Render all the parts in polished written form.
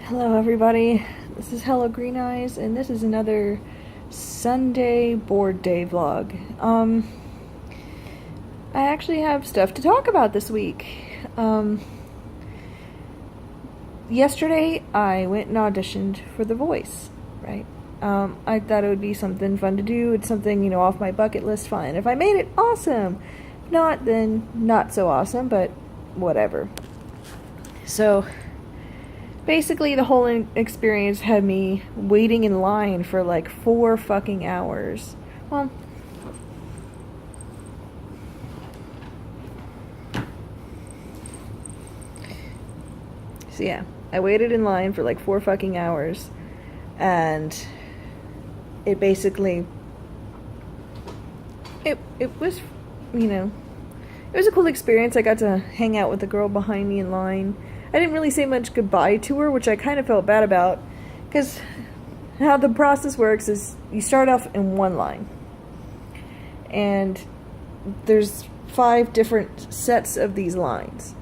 Hello everybody, this is Hello Green Eyes, and this is another Sunday board day vlog. I actually have stuff to talk about this week. Yesterday I went and auditioned for The Voice, right? I thought it would be something fun to do. It's something, off my bucket list, fine. If I made it, awesome. If not, then not so awesome, but whatever. So basically, the whole experience had me waiting in line for like 4 fucking hours. Well, so yeah, I waited in line for like 4 fucking hours, and it basically, it was, it was a cool experience. I got to hang out with the girl behind me in line. I didn't really say much goodbye to her, which I kind of felt bad about, because how the process works is you start off in one line, and there's 5 different sets of these lines.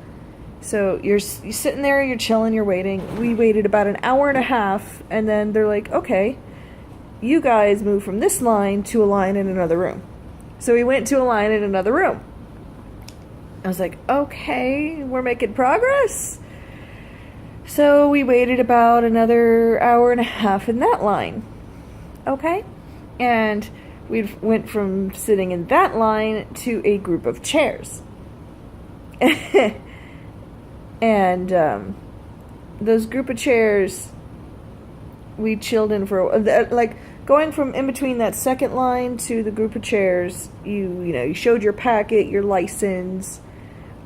So you're sitting there, you're chilling, you're waiting. We waited about an hour and a half, and then they're like, okay, you guys move from this line to a line in another room. So we went to a line in another room. I was like, okay, we're making progress. So we waited about another hour and a half in that line. Okay? And we went from sitting in that line to a group of chairs. And those group of chairs, we chilled in for like going from in between that second line to the group of chairs. You showed your packet, your license.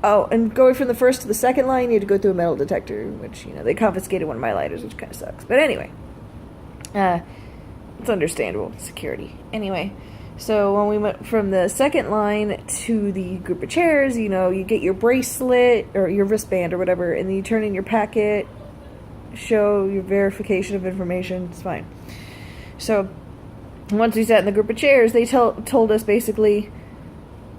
Oh, and going from the first to the second line, you had to go through a metal detector, which, they confiscated one of my lighters, which kind of sucks. But anyway, it's understandable. Security. Anyway, so when we went from the second line to the group of chairs, you get your bracelet or your wristband or whatever, and then you turn in your packet, show your verification of information. It's fine. So once we sat in the group of chairs, they told us basically,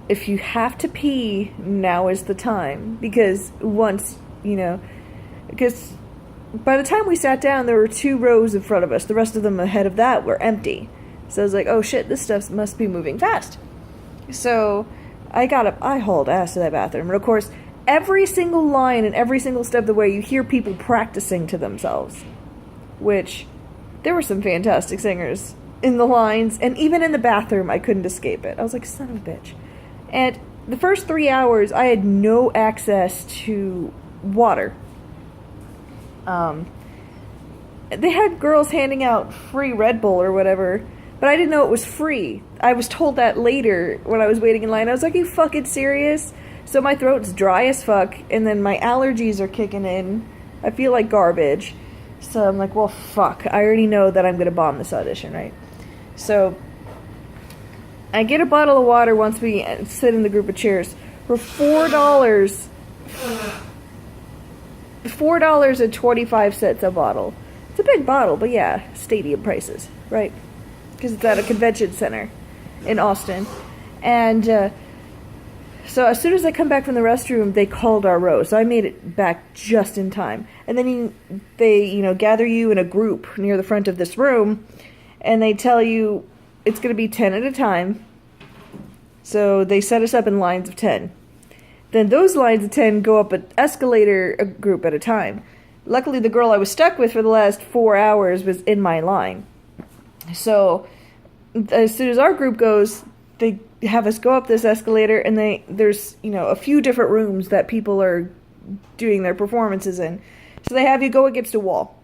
if you have to pee, now is the time. Because because by the time we sat down, there were 2 rows in front of us. The rest of them ahead of that were empty. So I was like, oh shit, this stuff must be moving fast. So I got up, I hauled ass to that bathroom. And of course, every single line and every single step of the way, you hear people practicing to themselves. Which, there were some fantastic singers in the lines. And even in the bathroom, I couldn't escape it. I was like, son of a bitch. And the first 3 hours, I had no access to water. They had girls handing out free Red Bull or whatever, but I didn't know it was free. I was told that later when I was waiting in line. I was like, are you fucking serious? So my throat's dry as fuck, and then my allergies are kicking in. I feel like garbage. So I'm like, well, fuck. I already know that I'm going to bomb this audition, right? So I get a bottle of water once we sit in the group of chairs for $4. $4.25 a bottle. It's a big bottle, but yeah, stadium prices, right? Because it's at a convention center in Austin. And so as soon as I come back from the restroom, they called our row. So I made it back just in time. And then they gather you in a group near the front of this room, and they tell you it's going to be 10 at a time. So they set us up in lines of 10. Then those lines of 10 go up an escalator, a group at a time. Luckily, the girl I was stuck with for the last 4 hours was in my line. So as soon as our group goes, they have us go up this escalator, and there's a few different rooms that people are doing their performances in. So they have you go against a wall,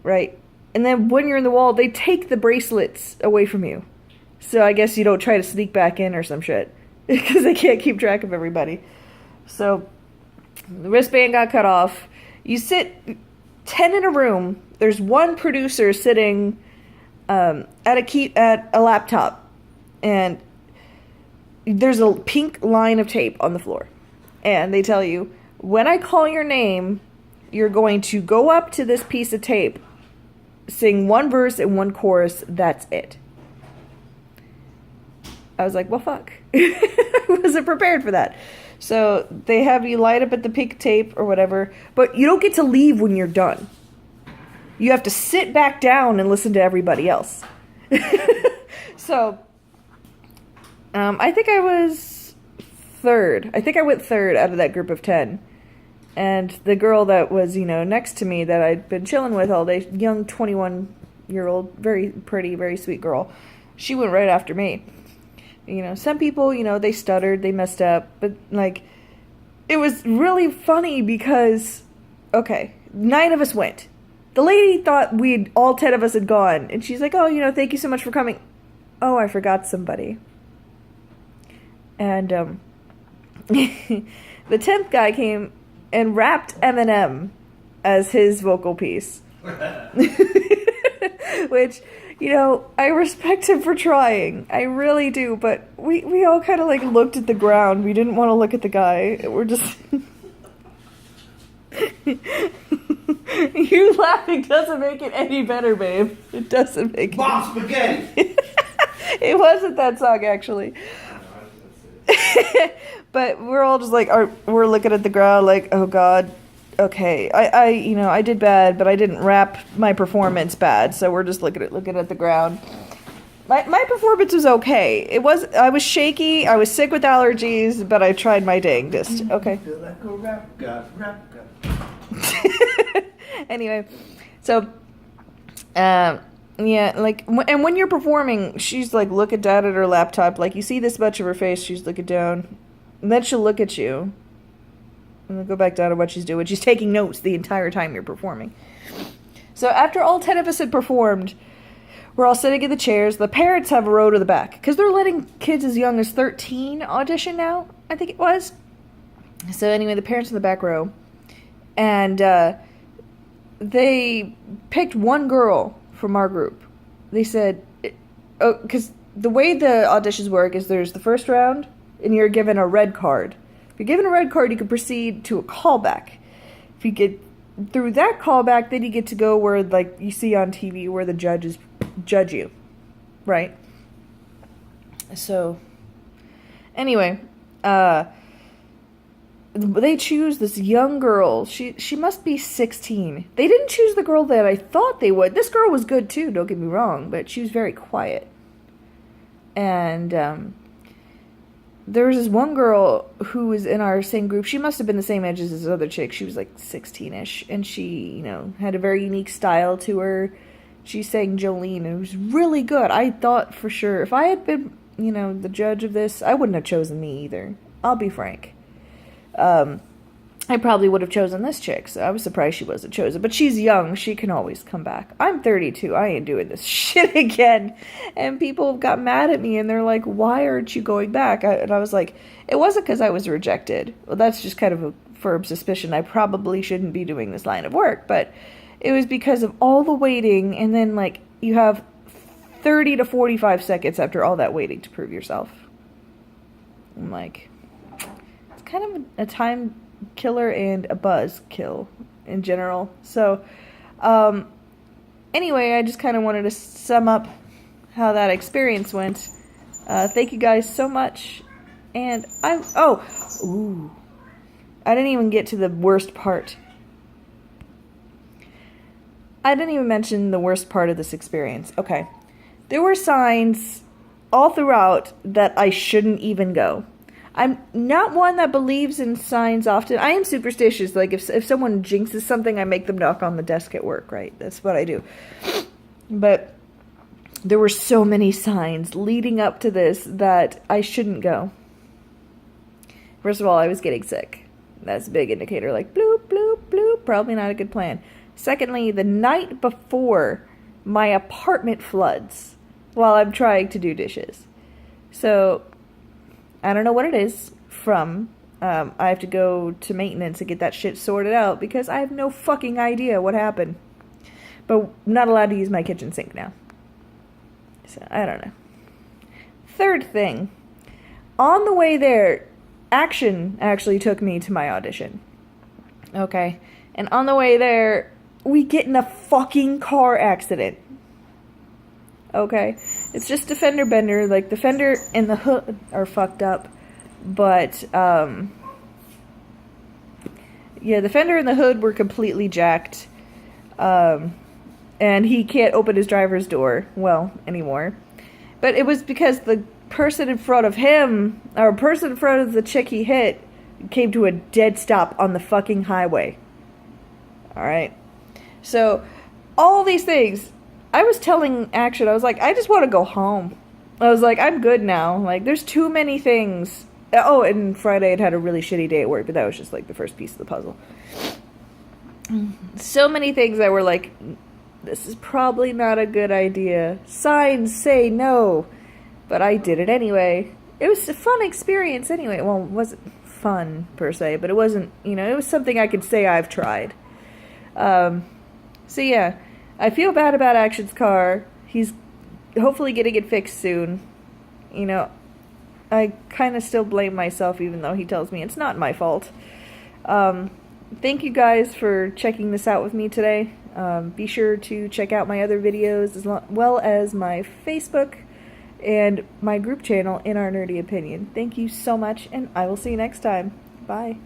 right? And then when you're in the wall, they take the bracelets away from you. So I guess you don't try to sneak back in or some shit, because they can't keep track of everybody. So the wristband got cut off. You sit 10 in a room. There's one producer sitting at a laptop, and there's a pink line of tape on the floor. And they tell you, when I call your name, you're going to go up to this piece of tape, sing 1 verse and 1 chorus. That's it. I was like, well, fuck. I wasn't prepared for that. So they have you light up at the pink tape or whatever, but you don't get to leave when you're done. You have to sit back down and listen to everybody else. So, I think I was third. I think I went third out of that group of 10. And the girl that was, next to me that I'd been chilling with all day, young 21-year-old, very pretty, very sweet girl, she went right after me. Some people, they stuttered, they messed up, but, it was really funny because, okay, 9 of us went. The lady thought all 10 of us had gone, and she's like, oh, thank you so much for coming. Oh, I forgot somebody. And, the 10th guy came and rapped Eminem as his vocal piece. Which, I respect him for trying. I really do, but we all kind of, looked at the ground. We didn't want to look at the guy. We're just... You laughing doesn't make it any better, babe. It doesn't make it... Bomb spaghetti! It wasn't that song, actually. But we're all just we're looking at the ground like, oh God, okay, I did bad, but I didn't rap my performance bad, so we're just looking at the ground. My performance was okay. I was shaky, I was sick with allergies, but I tried my dangest. Okay. Feel like a rap god. Anyway, so, yeah, and when you're performing, she's looking down at her laptop, you see this much of her face, she's looking down, and then she'll look at you, and then go back down to what she's doing. She's taking notes the entire time you're performing. So after all 10 of us had performed, we're all sitting in the chairs. The parents have a row to the back, because they're letting kids as young as 13 audition now, I think it was. So anyway, the parents in the back row, and they picked one girl from our group. They said, because the way the auditions work is there's the first round, and you're given a red card. If you're given a red card, you can proceed to a callback. If you get through that callback, then you get to go where, you see on TV, where the judges judge you. Right? So, anyway, they choose this young girl. She must be 16. They didn't choose the girl that I thought they would. This girl was good too, don't get me wrong, but she was very quiet. And there was this one girl who was in our same group. She must have been the same age as this other chick. She was 16-ish, and she, had a very unique style to her. She sang Jolene, and it was really good. I thought for sure, if I had been, the judge of this, I wouldn't have chosen me either. I'll be frank. I probably would have chosen this chick, so I was surprised she wasn't chosen. But she's young. She can always come back. I'm 32. I ain't doing this shit again. And people got mad at me, and they're like, why aren't you going back? And I was like, it wasn't because I was rejected. Well, that's just kind of a firm suspicion. I probably shouldn't be doing this line of work. But it was because of all the waiting, and then, you have 30 to 45 seconds after all that waiting to prove yourself. I'm like... kind of a time killer and a buzz kill in general. So, anyway, I just kind of wanted to sum up how that experience went. Thank you guys so much. And I didn't even get to the worst part. I didn't even mention the worst part of this experience. Okay. There were signs all throughout that I shouldn't even go. I'm not one that believes in signs often. I am superstitious. If someone jinxes something, I make them knock on the desk at work, right? That's what I do. But there were so many signs leading up to this that I shouldn't go. First of all, I was getting sick. That's a big indicator. Bloop, bloop, bloop. Probably not a good plan. Secondly, the night before, my apartment floods while I'm trying to do dishes. So... I don't know what it is from. I have to go to maintenance and get that shit sorted out because I have no fucking idea what happened. But I'm not allowed to use my kitchen sink now. So, I don't know. Third thing. On the way there, Action actually took me to my audition. Okay. And on the way there, we get in a fucking car accident. Okay, it's just a fender bender. The fender and the hood are fucked up, but yeah, the fender and the hood were completely jacked. and he can't open his driver's door, well, anymore. But it was because the person in front of him, or person in front of the chick he hit, came to a dead stop on the fucking highway. Alright? So, all these things, I was telling Action, I was like, I just want to go home. I was like, I'm good now. Like, there's too many things. Oh, and Friday I'd had a really shitty day at work, but that was just like the first piece of the puzzle. So many things that were like, this is probably not a good idea. Signs say no. But I did it anyway. It was a fun experience anyway. Well, it wasn't fun per se, but it wasn't, it was something I could say I've tried. So yeah, I feel bad about Action's car. He's hopefully getting it fixed soon. I kind of still blame myself even though he tells me it's not my fault. Thank you guys for checking this out with me today. Be sure to check out my other videos as well as my Facebook and my group channel, In Our Nerdy Opinion. Thank you so much, and I will see you next time. Bye.